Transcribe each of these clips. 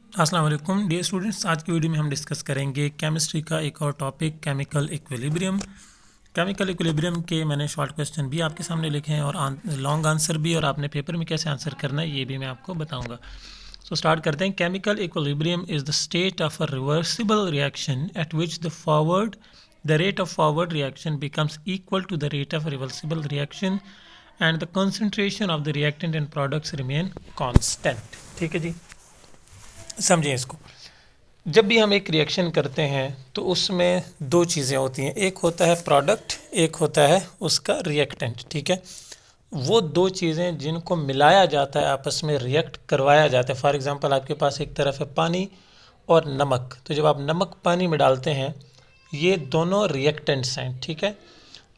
अस्सलाम वालेकुम dear students. आज की वीडियो में हम डिस्कस करेंगे केमिस्ट्री का एक और topic chemical equilibrium. Chemical equilibrium के मैंने शॉर्ट क्वेश्चन भी आपके सामने लिखे हैं और लॉन्ग आंसर भी, और आपने पेपर में कैसे आंसर करना है ये भी मैं आपको बताऊंगा। सो स्टार्ट करते हैं। Chemical equilibrium is the state of a reversible reaction at which the rate of forward reaction becomes equal to the rate of reversible reaction and the concentration of the reactant and products remain constant. ठीक है जी, समझिए इसको। जब भी हम एक reaction करते हैं तो उसमें दो चीज़ें होती हैं, एक होता है प्रोडक्ट, एक होता है उसका रिएक्टेंट। ठीक है, वो दो चीज़ें जिनको मिलाया जाता है, आपस में रिएक्ट करवाया जाता है। फॉर एग्जांपल आपके पास एक तरफ है पानी और नमक, तो जब आप नमक पानी में डालते हैं ये दोनों रिएक्टेंट्स हैं। ठीक है,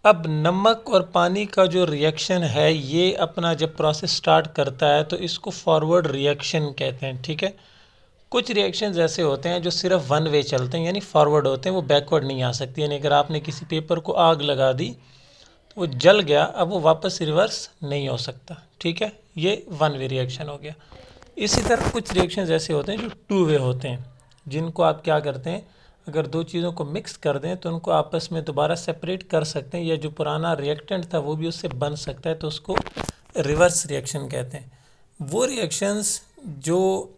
अब नमक और पानी का जो रिएक्शन है ये अपना जब प्रोसेस स्टार्ट करता है तो इसको फॉरवर्ड रिएक्शन कहते हैं। ठीक है, कुछ रिएक्शंस ऐसे होते हैं जो सिर्फ वन वे चलते हैं, यानी फॉरवर्ड होते हैं, वो बैकवर्ड नहीं आ सकती। यानी अगर आपने किसी पेपर को आग लगा दी तो वो जल गया, अब वो वापस रिवर्स नहीं हो सकता। ठीक है, ये वन वे रिएक्शन हो गया। इसी तरह कुछ रिएक्शंस ऐसे होते हैं जो टू वे होते हैं, जिनको आप क्या करते हैं, अगर दो चीज़ों को मिक्स कर दें तो उनको आपस में दोबारा सेपरेट कर सकते हैं, या जो पुराना रिएक्टेंट था वो भी उससे बन सकता है, तो उसको रिवर्स रिएक्शन कहते हैं। वो रिएक्शंस जो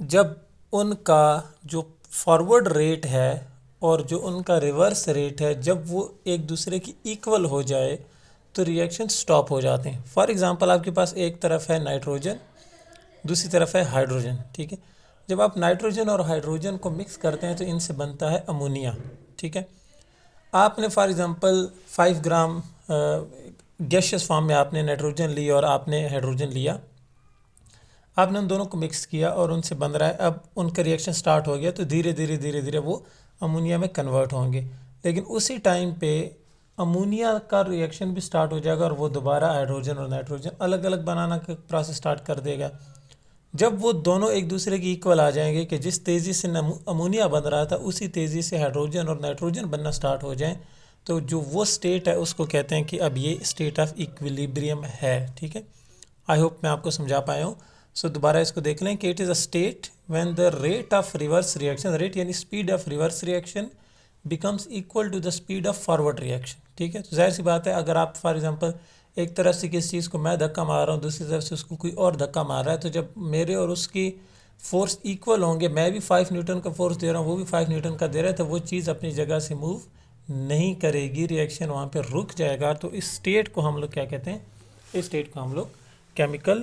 जब उनका जो फॉरवर्ड रेट है और जो उनका रिवर्स रेट है, जब वो एक दूसरे की इक्वल हो जाए तो रिएक्शन स्टॉप हो जाते हैं। फॉर एग्जांपल आपके पास एक तरफ है नाइट्रोजन, दूसरी तरफ है हाइड्रोजन। ठीक है, जब आप नाइट्रोजन और हाइड्रोजन को मिक्स करते हैं तो इनसे बनता है अमोनिया। ठीक है, आपने for example 5 gram gaseous form में आपने नाइट्रोजन ली और आपने हाइड्रोजन लिया, आपने उन दोनों को मिक्स किया और उनसे बन रहा है, अब उनका रिएक्शन स्टार्ट हो गया तो धीरे धीरे धीरे धीरे वो अमोनिया में कन्वर्ट होंगे। लेकिन उसी टाइम पे अमोनिया का रिएक्शन भी स्टार्ट हो जाएगा और वो दोबारा हाइड्रोजन और नाइट्रोजन अलग अलग बनाना का प्रोसेस स्टार्ट कर देगा। जब वो दोनों एक दूसरे की इक्वल आ जाएंगे कि जिस तेज़ी से अमोनिया बन रहा था उसी तेज़ी से हाइड्रोजन और नाइट्रोजन बनना स्टार्ट हो जाएं, तो जो वो स्टेट है उसको कहते हैं कि अब ये स्टेट ऑफ इक्विलिब्रियम है। ठीक है, आई होप मैं आपको समझा पाया हूँ। सो दोबारा इसको देख लें कि it is a state when the rate of reverse reaction, rate यानी speed of reverse reaction, becomes equal to the speed of forward reaction. ठीक है, तो जाहिर सी बात है, अगर आप फॉर एग्जांपल एक तरफ से किसी चीज़ को मैं धक्का मार रहा हूँ, दूसरी तरफ से उसको कोई और धक्का मार रहा है, तो जब मेरे और उसकी फोर्स इक्वल होंगे, मैं भी 5 न्यूटन का फोर्स दे रहा हूँ, वो भी 5 न्यूटन का दे रहा है, तो वो चीज़ अपनी जगह से मूव नहीं करेगी, रिएक्शन वहाँ पे रुक जाएगा। तो इस स्टेट को हम लोग क्या कहते हैं, इस स्टेट को हम लोग केमिकल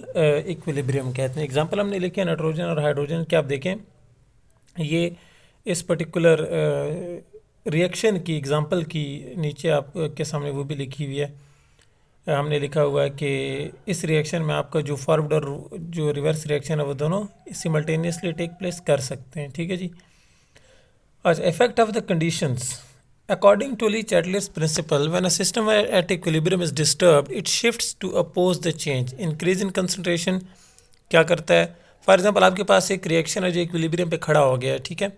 इक्विलिब्रियम कहते हैं। एग्जांपल हमने लिखे नाइट्रोजन और हाइड्रोजन के, आप देखें ये इस पर्टिकुलर रिएक्शन की एग्जांपल की नीचे आप के सामने वो भी लिखी हुई है। हमने लिखा हुआ है कि इस रिएक्शन में आपका जो फॉरवर्ड और जो रिवर्स रिएक्शन है वो दोनों सिमल्टेनियसली टेक प्लेस कर सकते हैं। ठीक है जी। अच्छा, effect of the conditions according to Lee Chatterley's principle, when a system at equilibrium is disturbed, it shifts to oppose the change. Increase in concentration क्या करता है, फॉर एग्जांपल आपके पास एक रिएक्शन है जो इक्विलिब्रियम पे खड़ा हो गया है। ठीक है,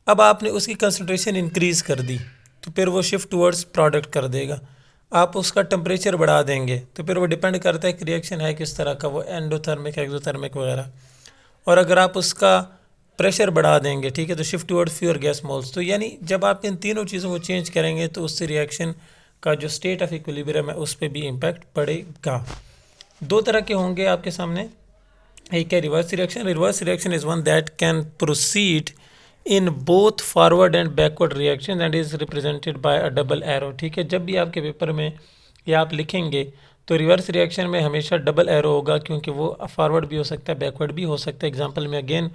अब आपने उसकी कंसंट्रेशन इंक्रीज कर दी तो फिर वो शिफ्ट टुवर्ड्स प्रोडक्ट कर देगा। आप उसका टेम्परेचर बढ़ा देंगे तो फिर वो डिपेंड करता है कि रिएक्शन है किस तरह का, वो एंडोथर्मिक, एक्सोथर्मिक वगैरह। और अगर आप उसका प्रेशर बढ़ा देंगे, ठीक है, तो shift toward fewer gas moles. तो यानी जब आप इन तीनों चीज़ों को चेंज करेंगे तो उससे रिएक्शन का जो स्टेट ऑफ इक्विलिब्रियम है उस पर भी इम्पैक्ट पड़ेगा। दो तरह के होंगे आपके सामने, एक है reverse reaction. Reverse reaction is one that can proceed in both forward and backward reaction and is represented by a double arrow. ठीक है, जब भी आपके पेपर में या आप लिखेंगे तो रिवर्स रिएक्शन में हमेशा डबल एरो होगा, क्योंकि वो फॉरवर्ड भी हो सकता है, बैकवर्ड भी हो सकता है। एग्जांपल में अगेन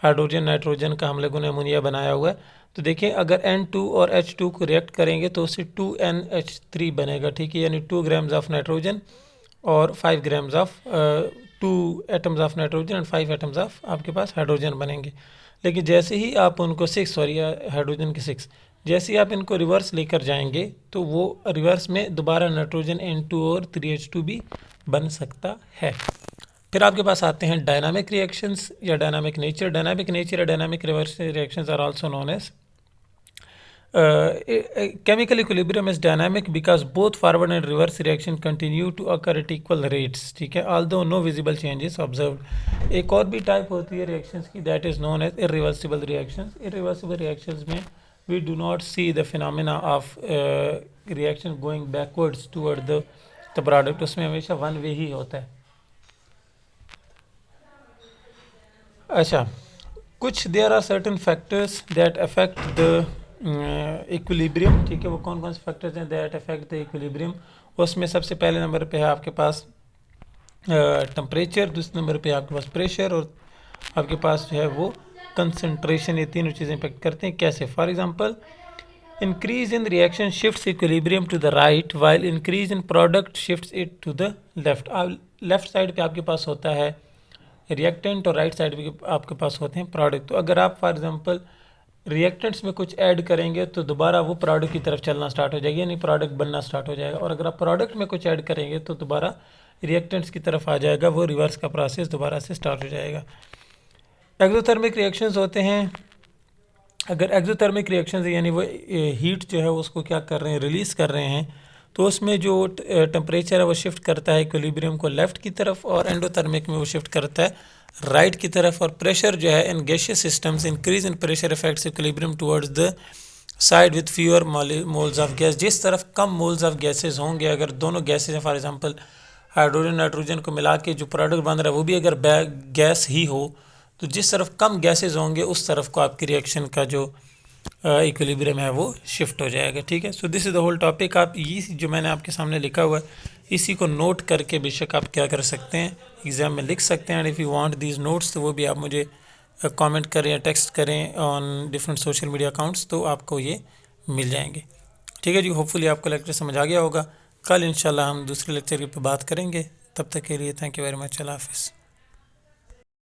हाइड्रोजन नाइट्रोजन का हम लोगों ने अमोनिया बनाया हुआ है, तो देखिए अगर N2 और H2 को रिएक्ट करेंगे तो उससे 2NH3 बनेगा। ठीक है, यानी 2 ग्राम्स ऑफ नाइट्रोजन और 5 grams of 2 atoms of nitrogen and 5 atoms of आपके पास हाइड्रोजन बनेंगे। लेकिन जैसे ही आप उनको 6, सॉरी हाइड्रोजन के 6, जैसे ही आप इनको रिवर्स लेकर जाएंगे तो वो रिवर्स में दोबारा नाइट्रोजन N2 और 3H2 भी बन सकता है। फिर आपके पास आते हैं डायनामिक रिएक्शंस या डायनामिक नेचर। डायनामिक नेचर या dynamic reverse reactions are also known as chemical equilibrium is dynamic because both forward and reverse reaction continue to occur at equal rates. ठीक है, although no visible changes observed. एक और भी type होती है reactions की, that is known as irreversible reactions. Irreversible reactions में we do not see the phenomena of reaction going backwards toward the product. उसमें हमेशा वन वे ही होता है. अच्छा, कुछ there are certain factors that affect the equilibrium. ठीक है, वो कौन कौन से फैक्टर्स हैं दैट अफेक्ट द इक्विलिब्रियम. उसमें सबसे पहले नंबर पे है आपके पास टेम्परेचर, दूसरे नंबर पे आपके पास प्रेशर, और आपके पास जो है वो कंसंट्रेशन. ये तीनों चीज़ें इफेक्ट करते हैं. कैसे? For example, increase in reaction shifts equilibrium to the right while increase in product shifts it to the left. Left side पे आपके पास होता है रिएक्टेंट और राइट साइड पे आपके पास होते हैं प्रोडक्ट. तो अगर आप फॉर एग्जांपल रिएक्टेंट्स में कुछ ऐड करेंगे तो दोबारा वो प्रोडक्ट की तरफ चलना स्टार्ट हो जाएगी, यानी प्रोडक्ट बनना स्टार्ट हो जाएगा. और अगर आप प्रोडक्ट में कुछ ऐड करेंगे तो दोबारा रिएक्टेंट्स की तरफ आ जाएगा, वो रिवर्स का प्रोसेस दोबारा से स्टार्ट हो जाएगा. एक्सोथर्मिक रिएक्शंस होते हैं. अगर एक्सोथर्मिक रिएक्शंस यानी वो हीट जो है उसको क्या कर रहे हैं, रिलीज़ कर रहे हैं, तो उसमें जो टेम्परेचर है वो शिफ्ट करता है इक्विलिब्रियम को लेफ़्ट की तरफ, और एंडोथर्मिक में वो शिफ्ट करता है राइट की तरफ. और प्रेशर जो है in gaseous systems, increase in pressure effects equilibrium towards the side with fewer moles of gas. जिस तरफ कम मोल्स ऑफ गैसेज होंगे, अगर दोनों गैसेज हैं फॉर एग्जांपल हाइड्रोजन नाइट्रोजन को मिला के जो प्रोडक्ट बन रहा है वो भी अगर गैस ही हो, तो जिस तरफ कम गैसेज होंगे उस तरफ को आपकी रिएक्शन का जो इक्विलिब्रियम है वो शिफ्ट हो जाएगा. ठीक है, so this is the whole topic. आप ये जो मैंने आपके सामने लिखा हुआ है इसी को नोट करके बेशक आप क्या कर सकते हैं, एग्ज़ाम में लिख सकते हैं. And if you want these notes तो वो भी आप मुझे कमेंट करें या टेक्स्ट करें on different social media accounts, तो आपको ये मिल जाएंगे. ठीक है जी, होपफुली आपको लेक्चर समझ आ गया होगा. कल इंशाल्लाह हम दूसरे लेक्चर पे बात करेंगे. तब तक के लिए थैंक यू वेरी मच. अल्लाह हाफिज़.